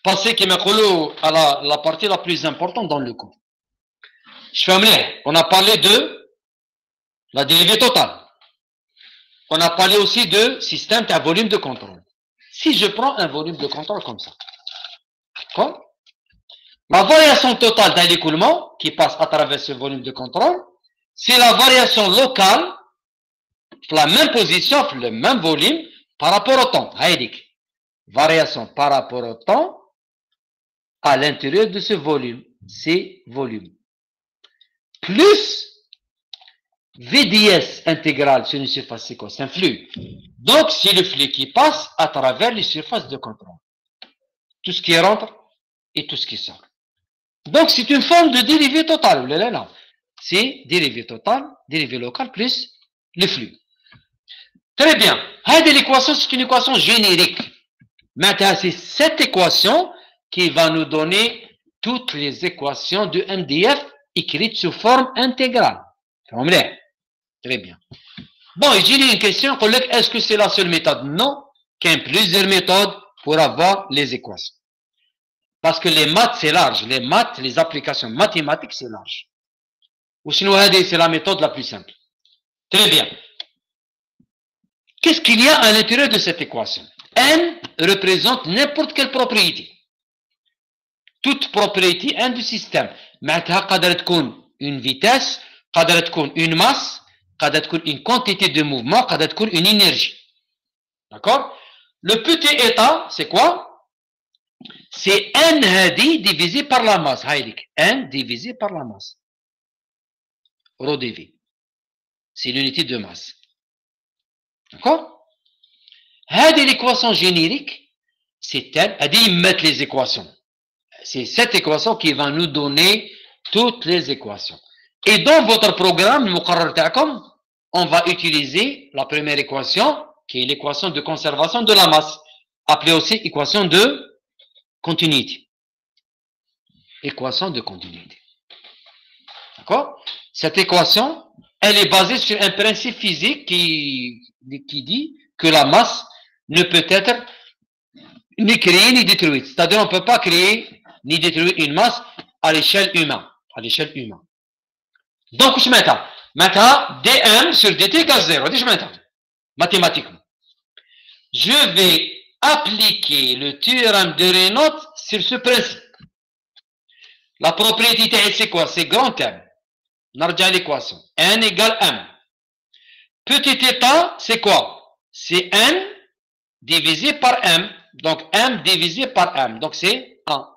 passer à la partie la plus importante dans le cours. On a parlé de la dérivée totale. On a parlé aussi de système à volume de contrôle. Si je prends un volume de contrôle comme ça, d'accord? La variation totale d'un écoulement qui passe à travers ce volume de contrôle, c'est la variation locale, la même position, le même volume par rapport au temps. Variation par rapport au temps à l'intérieur de ce volume, c'est volume. Plus VDS intégral sur une surface, c'est quoi? C'est un flux. Donc, c'est le flux qui passe à travers les surfaces de contrôle. Tout ce qui rentre et tout ce qui sort. Donc, c'est une forme de dérivée totale. C'est dérivée totale, dérivée locale plus le flux. Très bien. L'équation, c'est une équation générique. Maintenant, c'est cette équation qui va nous donner toutes les équations de MDF écrites sous forme intégrale. Très bien. Bon, j'ai une question. Est-ce que c'est la seule méthode? Non. Il y a plusieurs méthodes pour avoir les équations. Parce que les maths, c'est large. Les maths, les applications mathématiques, c'est large. Ou sinon, c'est la méthode la plus simple. Très bien. Qu'est-ce qu'il y a à l'intérieur de cette équation? N représente n'importe quelle propriété. Toute propriété N du système. معناتها قادرة تكون une vitesse, قادرة تكون une masse, قادرة تكون une quantité de mouvement, قادرة تكون une énergie. D'accord? Le petit état, c'est quoi? C'est N هذه divisé par la masse. N divisé par la masse. Rho dV. C'est l'unité de masse. D'accord? هذه l'équation générique, c'est elle. هذه mettre les équations. C'est cette équation qui va nous donner toutes les équations. Et dans votre programme, on va utiliser la première équation, qui est l'équation de conservation de la masse, appelée aussi équation de continuité. Équation de continuité. D'accord? Cette équation, elle est basée sur un principe physique qui dit que la masse ne peut être ni créée ni détruite. C'est-à-dire on ne peut pas créer ni détruire une masse à l'échelle humaine. Donc, je mets maintenant, dm sur dt égale 0. Je mets mathématiquement. Je vais appliquer le théorème de Reynolds sur ce principe. La propriété, c'est quoi? C'est grand M. On a l'équation. N égale M. Petit état, c'est quoi? C'est N divisé par M. Donc, M divisé par M. Donc, c'est 1.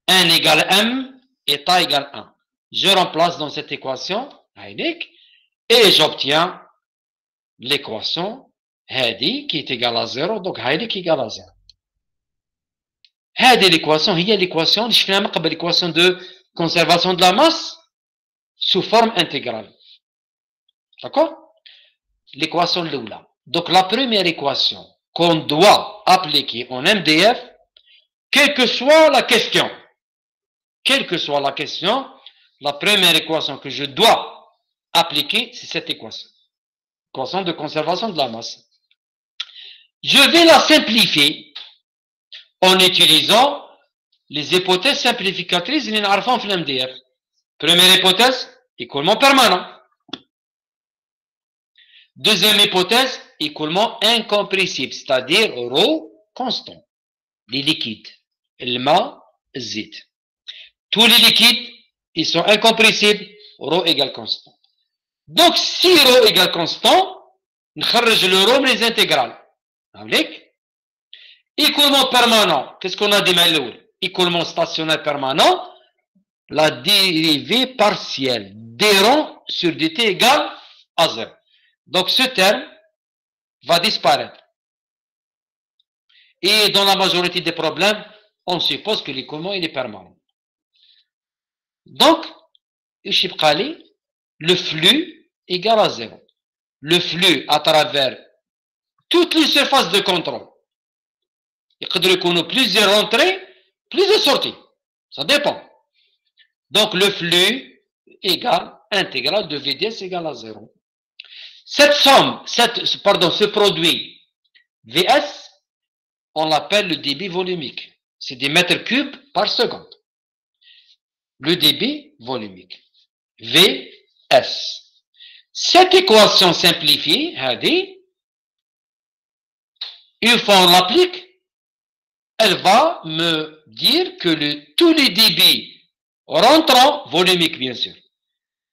N égale M, état égale 1. Je remplace dans cette équation, et j'obtiens l'équation Hadi qui est égale à 0. Donc, Hadi qui est égal à 0. Hadi l'équation, il y a l'équation, l'équation de conservation de la masse sous forme intégrale. D'accord? L'équation de l'oula. Donc, la première équation qu'on doit appliquer en MDF, quelle que soit la question, la première équation que je dois appliquer, c'est cette équation. Équation de conservation de la masse. Je vais la simplifier en utilisant les hypothèses simplificatrices de MDF. Première hypothèse, écoulement permanent. Deuxième hypothèse, écoulement incompressible, c'est-à-dire ρ constant. Les liquides, le ma, zit. Tous les liquides, ils sont incompressibles, ρ égale constant. Donc, si ρ égale constant, نخرج le ρ من les intégrales. Écoulement permanent, qu'est-ce qu'on a dit maintenant? Écoulement stationnaire permanent, la dérivée partielle d sur dt égale à 0. Donc, ce terme va disparaître. Et dans la majorité des problèmes, on suppose que l'écoulement est permanent. Donc, le flux égale à 0. Le flux à travers toutes les surfaces de contrôle. Il y a plusieurs entrées, plusieurs sorties. Ça dépend. Donc, le flux égale intégrale de VDS égale à 0. Cette somme, ce produit VS, on l'appelle le débit volumique. c'est des mètres cubes par seconde. Le débit volumique. Vs. Cette équation simplifiée, une fois on l'applique, elle va me dire que tous les débits rentrants, volumiques bien sûr,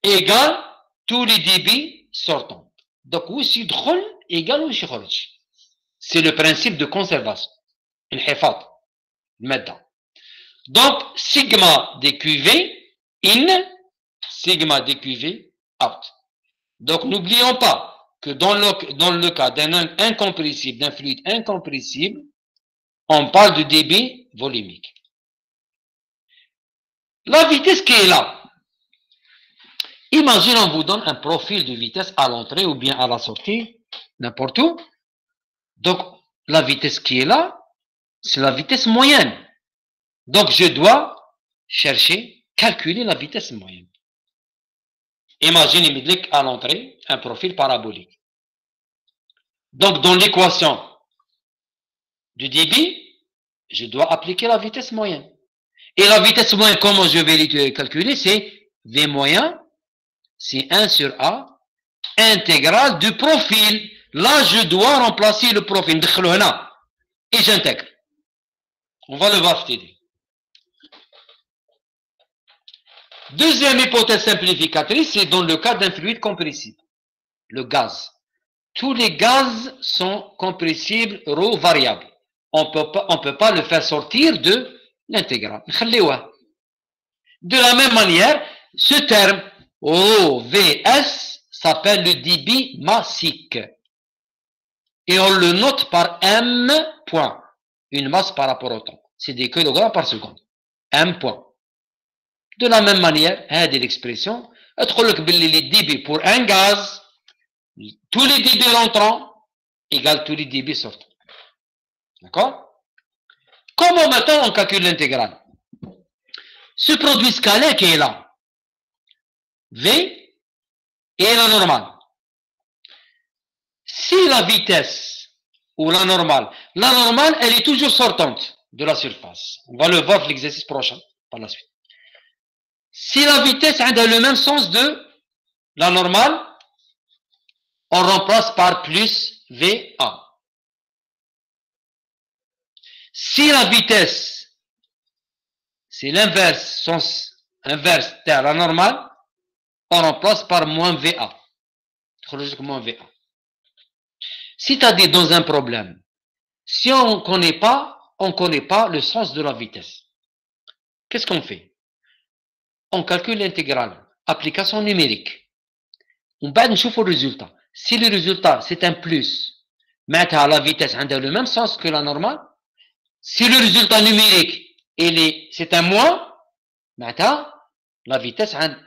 égale tous les débits sortants. Donc, وش يدخل égale وش يخرج. C'est le principe de conservation. الحفاظ. المادة. Donc, sigma dqv in, sigma dqv out. Donc, n'oublions pas que dans le cas d'un incompressible, d'un fluide incompressible, on parle de débit volumique. La vitesse qui est là. Imagine, on vous donne un profil de vitesse à l'entrée ou bien à la sortie, n'importe où. Donc, la vitesse qui est là, c'est la vitesse moyenne. Donc, je dois chercher, calculer la vitesse moyenne. Imaginez à l'entrée un profil parabolique. Donc, dans l'équation du débit, je dois appliquer la vitesse moyenne. Et la vitesse moyenne, comment je vais le calculer, c'est V moyen, c'est 1 sur A, intégrale du profil. Là, je dois remplacer le profil. Et j'intègre. On va le voir, Deuxième hypothèse simplificatrice, c'est dans le cas d'un fluide compressible. Le gaz. Tous les gaz sont compressibles, ρ variable. On peut pas le faire sortir de l'intégrale. De la même manière, ce terme OVS s'appelle le débit massique. Et on le note par M point. Une masse par rapport au temps. C'est des kilogrammes par seconde. M point. De la même manière, هذه l'expression, les débits pour un gaz, tous les débits rentrants égale tous les débits sortants. D'accord? Comment maintenant on calcule l'intégrale? Ce produit scalaire qui est là, V et la normale. Si la vitesse ou la normale, elle est toujours sortante de la surface. On va le voir dans l'exercice prochain, par la suite. Si la vitesse a le même sens de la normale, on remplace par plus VA. Si la vitesse, c'est l'inverse, sens inverse de la normale, on remplace par moins VA. Moins VA. C'est-à-dire dans un problème, si on ne connaît pas le sens de la vitesse. Qu'est-ce qu'on fait? On calcule l'intégrale, application numérique. On va voir le résultat. Si le résultat c'est un plus, mettre la vitesse a le même sens que la normale. Si le résultat numérique c'est un moins, la vitesse a un